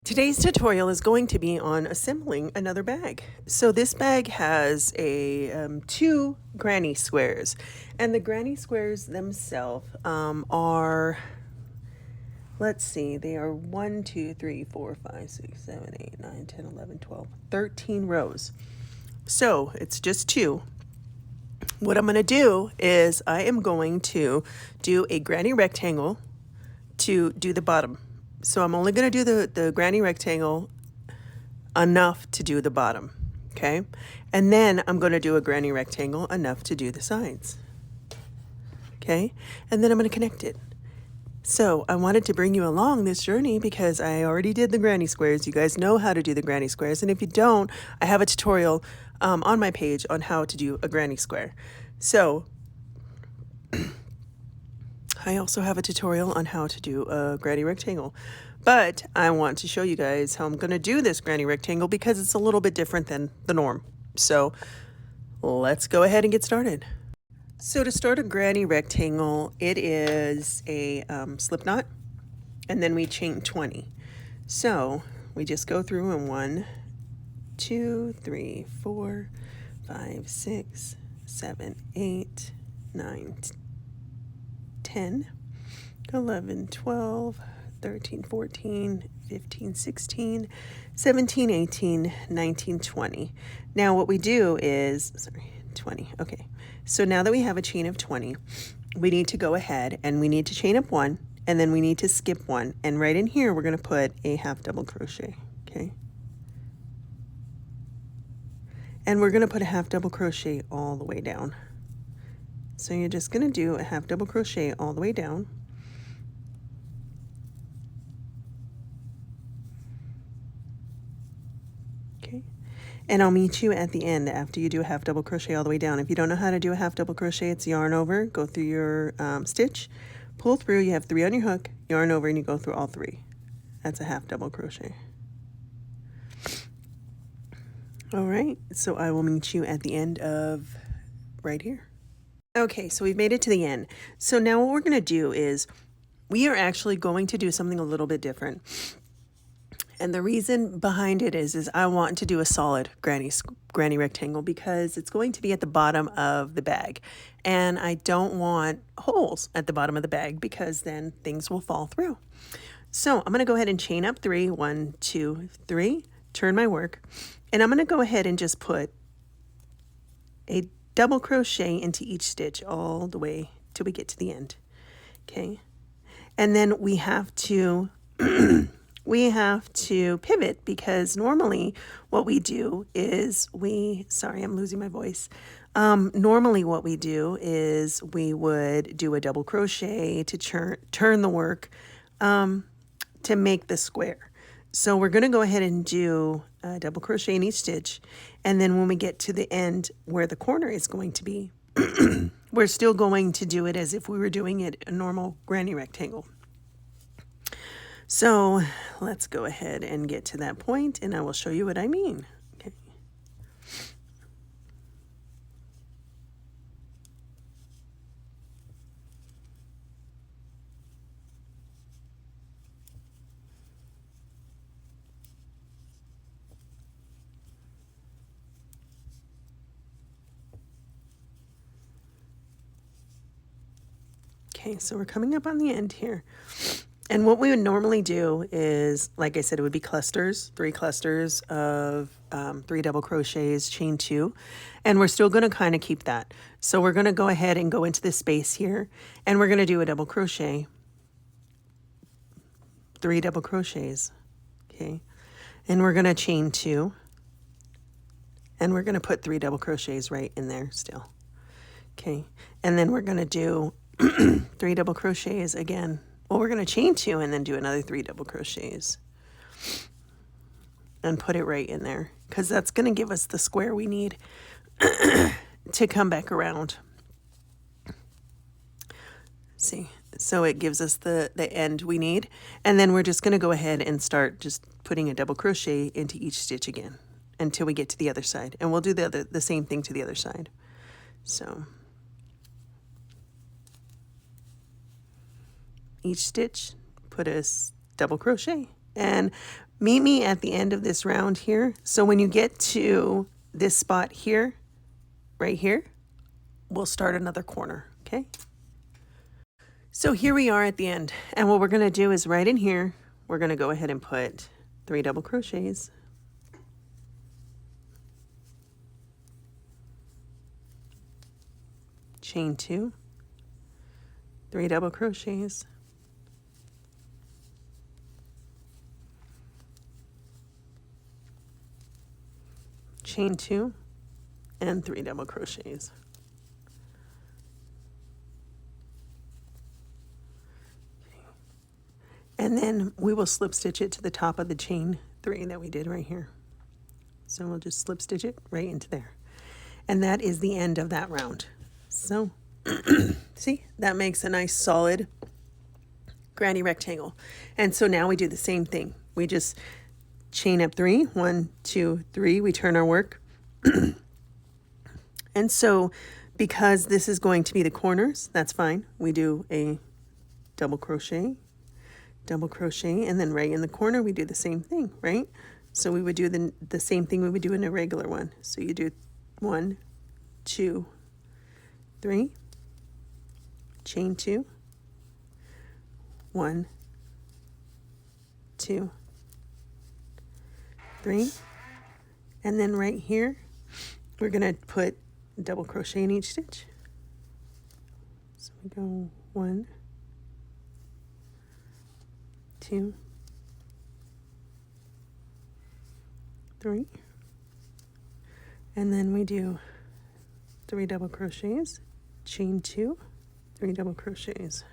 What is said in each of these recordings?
Today's tutorial is going to be on assembling another bag. So this bag has two granny squares, and the granny squares themselves are, let's see, they are 1, 2, 3, 4, 5, 6, 7, 8, 9, 10, 11, 12, 13 rows. So it's just two. What I'm going to do is I am going to do a granny rectangle to do the bottom. So I'm only going to do the granny rectangle enough to do the bottom, okay? And then I'm going to do a granny rectangle enough to do the sides, okay? And then I'm going to connect it. So I wanted to bring you along this journey because I already did the granny squares. You guys know how to do the granny squares. And if you don't, I have a tutorial on my page on how to do a granny square. So I also have a tutorial on how to do a granny rectangle, but I want to show you guys how I'm going to do this granny rectangle because it's a little bit different than the norm. So let's go ahead and get started. So to start a granny rectangle, it is a slip knot, and then we chain 20. So we just go through in 1, 2, 3, 4, 5, 6, 7, 8, 9, 10, 11, 12, 13, 14, 15, 16, 17, 18, 19, 20. Now what we do is, 20, okay. So now that we have a chain of 20, we need to go ahead and we need to chain up 1, and then we need to skip 1. And right in here, we're gonna put a half double crochet, okay? And we're gonna put a half double crochet all the way down. So you're just going to do a half double crochet all the way down. Okay. And I'll meet you at the end after you do a half double crochet all the way down. If you don't know how to do a half double crochet, it's yarn over, go through your stitch, pull through, you have 3 on your hook, yarn over, and you go through all 3. That's a half double crochet. All right, so I will meet you at the end of right here. Okay, so we've made it to the end. So now what we're going to do is we are actually going to do something a little bit different. And the reason behind it is I want to do a solid granny rectangle because it's going to be at the bottom of the bag. And I don't want holes at the bottom of the bag because then things will fall through. So I'm going to go ahead and chain up 3, 1, 2, 3, turn my work. And I'm going to go ahead and just put a double crochet into each stitch all the way till we get to the end, okay? And then we have to pivot because normally what we do is sorry, I'm losing my voice. Normally what we do is we would do a double crochet to turn the work to make the square. So we're going to go ahead and do a double crochet in each stitch. And then when we get to the end where the corner is going to be, we're still going to do it as if we were doing it a normal granny rectangle. So let's go ahead and get to that point and I will show you what I mean. Okay. Okay, so we're coming up on the end here. And what we would normally do is, like I said, it would be clusters, 3 clusters of 3 double crochets, chain 2. And we're still going to kind of keep that. So we're going to go ahead and go into this space here. And we're going to do a double crochet, 3 double crochets, okay? And we're going to chain 2. And we're going to put 3 double crochets right in there still, okay? And then we're going to do 3 double crochets again. Well, we're going to chain 2 and then do another 3 double crochets and put it right in there because that's going to give us the square we need to come back around. See, so it gives us the end we need. And then we're just going to go ahead and start just putting a double crochet into each stitch again until we get to the other side. And we'll do the same thing to the other side. So each stitch, put a double crochet. And Meet me at the end of this round here. So when you get to this spot here, right here, we'll start another corner, okay? So here we are at the end, and what we're gonna do is right in here, we're gonna go ahead and put 3 double crochets. Chain 2, 3 double crochets, chain 2, and 3 double crochets. And then we will slip stitch it to the top of the chain 3 that we did right here. So we'll just slip stitch it right into there. And that is the end of that round. So see, that makes a nice solid granny rectangle. And so now we do the same thing. We just chain up 3, 1, 2, 3, we turn our work. And so because this is going to be the corners, that's fine. We do a double crochet, and then right in the corner we do the same thing, right? So we would do the same thing we would do in a regular one. So you do 1, 2, 3, chain 2, 1, 2, 3, and then right here we're gonna put double crochet in each stitch. So we go 1, 2, 3, and then we do 3 double crochets, chain 2, 3 double crochets.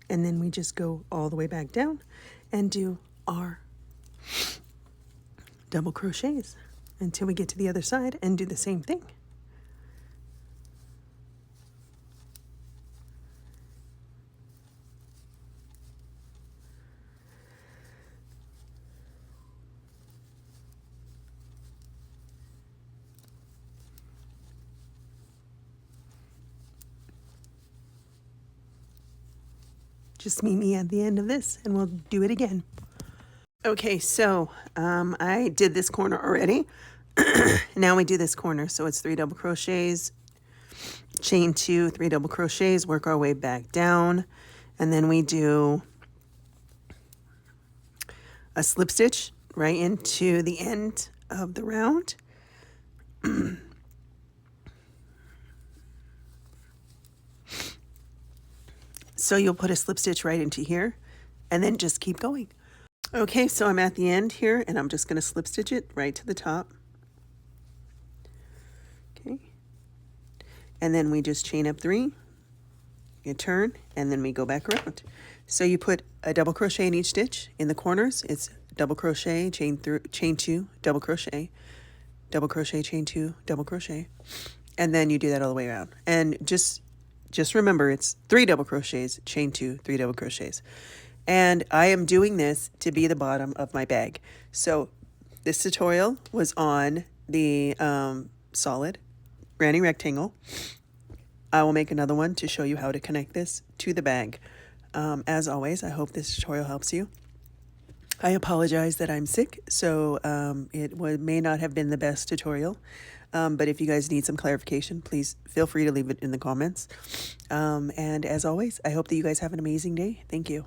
And then we just go all the way back down and do our double crochets until we get to the other side and do the same thing. Just meet me at the end of this and we'll do it again. Okay, so I did this corner already. Now we do this corner. So it's 3 double crochets, chain 2, 3 double crochets, work our way back down. And then we do a slip stitch right into the end of the round. So you'll put a slip stitch right into here and then just keep going. Okay, so I'm at the end here and I'm just going to slip stitch it right to the top. Okay. And then we just chain up 3, you turn, and then we go back around. So you put a double crochet in each stitch. In the corners, it's double crochet, chain 2, double crochet, chain 2, double crochet. And then you do that all the way around. And just remember, it's 3 double crochets, chain 2, 3 double crochets. And I am doing this to be the bottom of my bag. So this tutorial was on the solid granny rectangle. I will make another one to show you how to connect this to the bag. As always, I hope this tutorial helps you. I apologize that I'm sick, so it may not have been the best tutorial. But if you guys need some clarification, please feel free to leave it in the comments. And as always, I hope that you guys have an amazing day. Thank you.